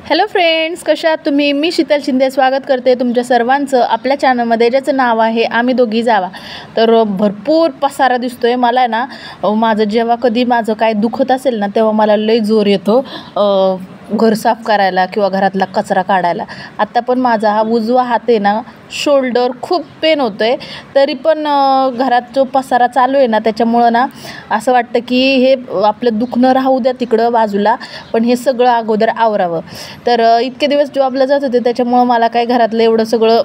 Hello friends, कशा आहात तुम्ही? मी शीतल शिंदे स्वागत करते तुमच्या सर्वांचं आपल्या चॅनलमध्ये, ज्याचं नाव आहे आम्ही दोघी जावा. तर भरपूर पसारा दिसतोय मला ना. माझं जेव्हा कधी माझं काय दुखत असेल ना, तेव्हा मला लई जोर येतो घर साफ करायला किंवा घरातला कचरा काढायला. आता पण माझा हा उजवा हात आहे ना, शोल्डर खूप पेन होतं आहे. तरी पण घरात जो पसारा चालू आहे ना, त्याच्यामुळं ना असं वाटतं की हे आपलं दुखणं राहू द्या तिकडं बाजूला, पण हे सगळं अगोदर आवरावं. तर इतके दिवस जॉबला जात होते, त्याच्यामुळं मला काय घरातलं एवढं सगळं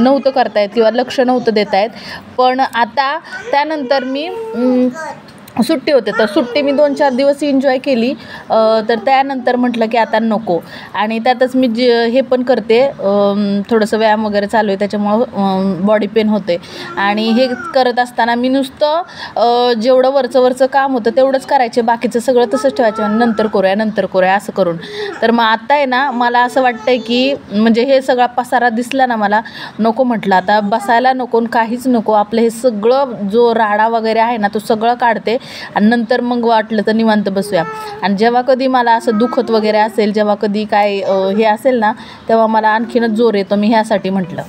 नव्हतं करता येत किंवा लक्ष नव्हतं देता येत. पण आता त्यानंतर मी सुट्टी होते, तर सुट्टी मी 2-4 दिवस एन्जॉय केली. तर त्यानंतर म्हटलं की आता नको. आणि त्यातच मी हे पण करते, थोडंसं व्यायाम वगैरे चालू आहे, त्याच्यामुळं बॉडी पेन होते. आणि हे करत असताना मी नुसतं जेवढं वरचं काम होतं तेवढंच करायचे, बाकीचं सगळं तसंच ठेवायचं, नंतर करूया असं करून. तर मग आता आहे ना, मला असं वाटतं आहे की म्हणजे हे सगळा पसारा दिसला ना, मला नको म्हटलं. आता बसायला नको, काहीच नको. आपलं हे सगळं जो राडा वगैरे आहे ना, तो सगळं काढते आणि नंतर मग वाटलं तर निवांत बसूया. आणि जेव्हा कधी मला असं दुखत वगैरे असेल, जेव्हा कधी काय हे असेल ना, तेव्हा मला आणखीनच जोर येतो. मी ह्यासाठी म्हटलं.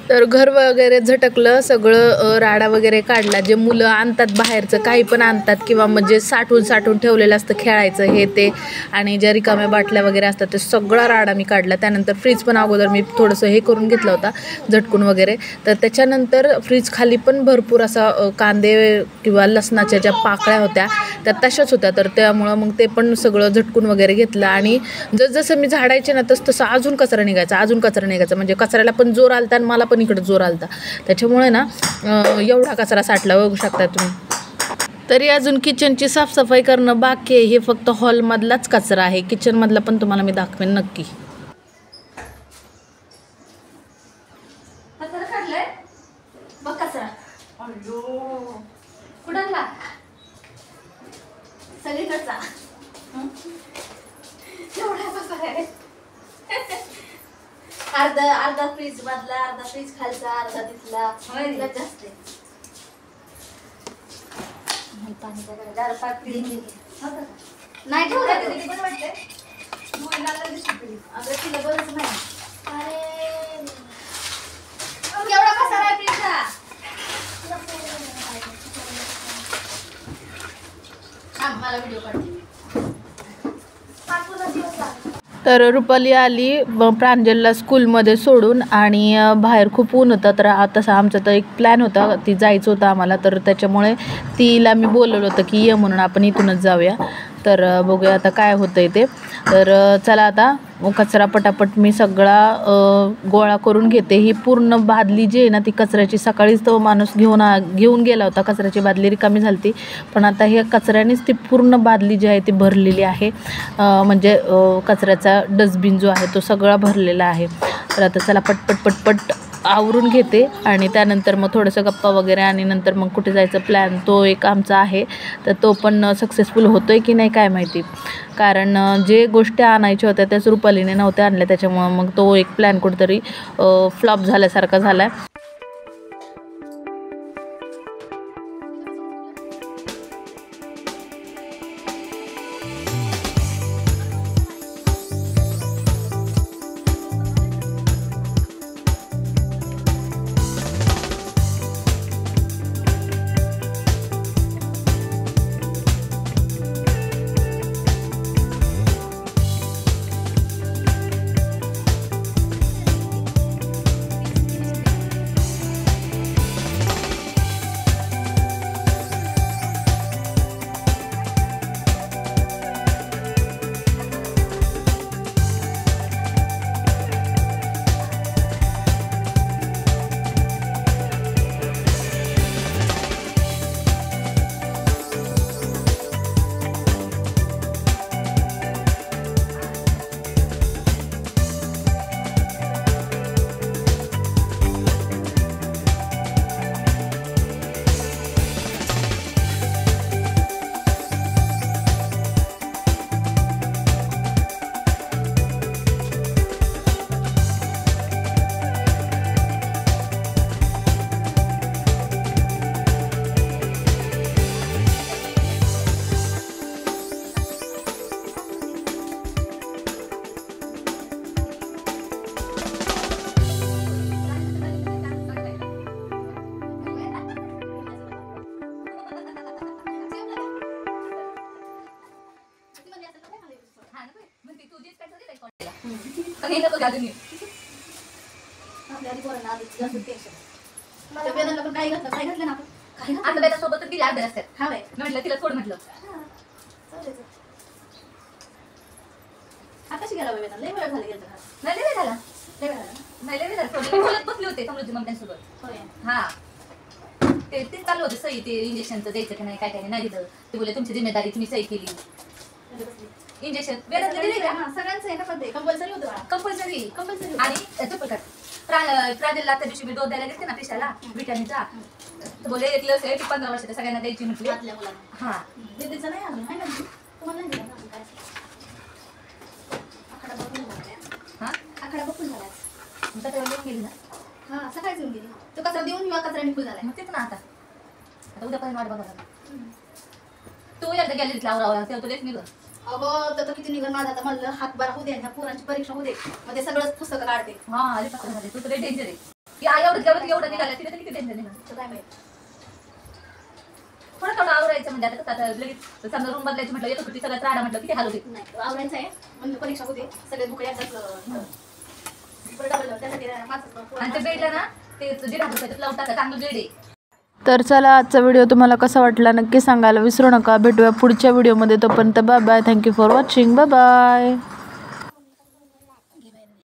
तर घर वगैरे झटकलं, सगळं राडा वगैरे काढला. जे मुलं आणतात बाहेरचं, काही पण आणतात किंवा म्हणजे साठवून ठेवलेलं असतं खेळायचं हे ते, आणि ज्या रिकाम्या बाटल्या वगैरे असतात ते सगळा राडा मी काढला. त्यानंतर फ्रीज पण अगोदर मी थोडंसं हे करून घेतला होता, झटकून वगैरे. तर त्याच्यानंतर फ्रीज खाली पण भरपूर असा कांदे किंवा लसणाच्या ज्या पाकळ्या होत्या त्या तशाच होत्या. तर त्यामुळं मग ते पण सगळं झटकून वगैरे घेतलं. आणि जसं मी झाडायचे ना, तसं अजून कचरा निघायचा. म्हणजे कचऱ्याला पण जोर आलता आणि मला पण इकडे जोर आलता. त्याच्यामुळे ना एवढा कचरा साठला, बघू शकता तुम्ही. तरी अजून किचनची साफसफाई करणं बाकी आहे. हे फक्त हॉलमधलाच कचरा आहे, किचनमधला पण तुम्हाला मी दाखवेन नक्की. अर्धा फ्रीज मधला, अर्धा फ्रीज खालचा, अर्धा तिथला जास्त नाही ठेवलं पण वाटतंय तिला बरंच नाही. अरे केवढा पसारा आहे फ्रीजचा. मला व्हिडिओ काढते. तर रुपाली आली प्रांजलला स्कूलमध्ये सोडून, आणि बाहेर खूप ऊन होतं. तर तसा आमचा तर एक प्लॅन होता, ती जायचं होतं आम्हाला. तर त्याच्यामुळे तिला मी बोलवलं होतं की ये म्हणून, आपण इथूनच जाऊया. तर बघूया आता काय होतं आहे ते. तर चला आता कचरा पटापट मी सगळा गोळा करून घेते. ही पूर्ण बादली जी आहे ना, ती कचऱ्याची सकाळीच तो माणूस घेऊन गेला होता. कचऱ्याची बादली रिकामी झाली, पण आता हे कचऱ्यानेच ती पूर्ण बादली जी आहे ती भरलेली आहे. म्हणजे कचऱ्याचा डस्टबिन जो आहे तो सगळा भरलेला आहे. तर आता चला पटपट आवरून घेते आणि त्यानंतर मग थोडंसं गप्पा वगैरे आणि नंतर मग कुठे जायचं प्लॅन तो एक आमचा आहे. तर तो पण सक्सेसफुल होतो आहे की नाही काय माहिती, कारण जे गोष्टी आणायच्या होत्या त्याच रुपालीने नव्हत्या आणल्या, त्याच्यामुळं मग तो एक प्लॅन कुठेतरी फ्लॉप झाल्यासारखा झाला आहे. सोबत दिल्या अर्ध्या रस्त्यात म्हटलं तिला सोड म्हटलं. आताशी गेला वेळ लय वेळ झाला गेला. नाही लय झाला नाही लय झाला बोलत बसले होते समृद्धी ममतांसोबत. हा ते चालू होतं सही ते इंजेक्शनचं द्यायचं की नाही काय काय नाही दिलं. ते बोलले तुमची जिम्मेदारी तुम्ही सही केली. इंजेक्शन सगळ्यांचं आहे ना, पण ते कंपल्सरी होतं. कंपल्सरी आणि चप्पल प्राजलला त्या दिवशी मी डोस द्यायला घेते ना पेशाला विटॅमिनचा, बोले एक लस आहे ती 15 वर्षाच्या सगळ्यांना द्यायची म्हटली. हा दिदीचं नाही अजून आहे ना, तुम्हाला नाही दिला ना काय. आखाडा बघून झाला त्याच्यावर येऊन गेली ना. हा सकाळीच येऊन गेली. तो कचरा देऊन मी कचरा निघून झालाय. मग तेच ना आता उद्यापर्यंत वाट बघा. तू एकदा गेली तिथला आवरावला तेव्हा तुला निघ. अगो तर किती निघण माझा. आता म्हणलं हात बारा होऊ दे, ह्या पोरांची परीक्षा होऊ दे, मग ते सगळंच पुस्तकं काढते. हा आले पकडे तू तुला डेंजर आहे की एवढं निघालं तिथे किती डेंजर निघालं काय माहिती. थोडं आवरायचं म्हणजे आता लगेच समजा रूम बदलायची म्हटलं येतो ती सगळं राडा म्हटलं किती हाल होते. नाही आवरायचं आहे म्हणजे परीक्षा होते सगळे बुक याच्याच आणि ते बेडला ना ते 1,500 रुपयाचं लावून टाका. चांगलं बेड आहे. तर चला आजचा व्हिडिओ तुम्हाला कसा वाटला नक्की सांगायला विसरू नका. भेटूया पुढच्या व्हिडिओमध्ये. तोपर्यंत bye bye. Thank you for watching. Bye bye.